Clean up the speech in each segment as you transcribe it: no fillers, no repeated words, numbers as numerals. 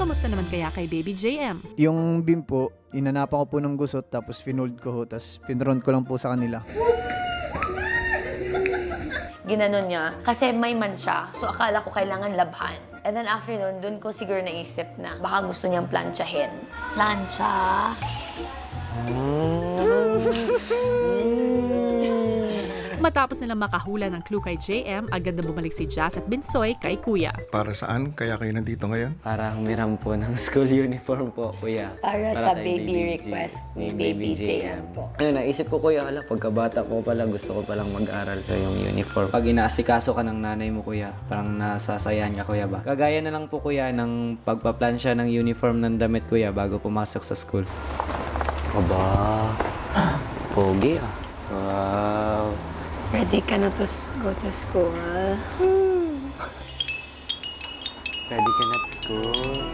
Kamusta naman kaya kay Baby JM? Yung beam po, inanapan ko po ng gusot tapos finold ko ho, tapos pinront ko lang po sa kanila. Ginanon niya kasi may man siya. So akala ko kailangan labhan. And then after nun, dun ko siguro naisip na baka gusto niyang planchahin. Plancha? Matapos nilang makahula ng clue kay JM, agad na bumalik si Jazz at Binsoy kay Kuya. Para saan? Kaya kayo nandito ngayon? Para humiram po ng school uniform po, kuya. Para sa kay baby request ni Baby JM po. Ayun, naisip ko, kuya, pagkabata ko pala, gusto ko palang mag-aral sa yung uniform. Pag inaasikaso ka ng nanay mo, kuya, parang nasasayahan ka, kuya ba? Kagaya na lang po, kuya, ng pagpaplansya ng uniform ng damit, kuya, bago pumasok sa school. Aba, pogi ah. Wow. Ready ka na to go to school? Ready ka na to school?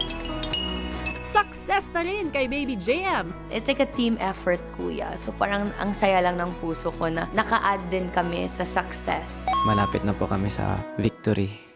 Success na rin kay Baby JM! It's like a team effort, kuya. So parang ang saya lang ng puso ko na naka-add din kami sa success. Malapit na po kami sa victory.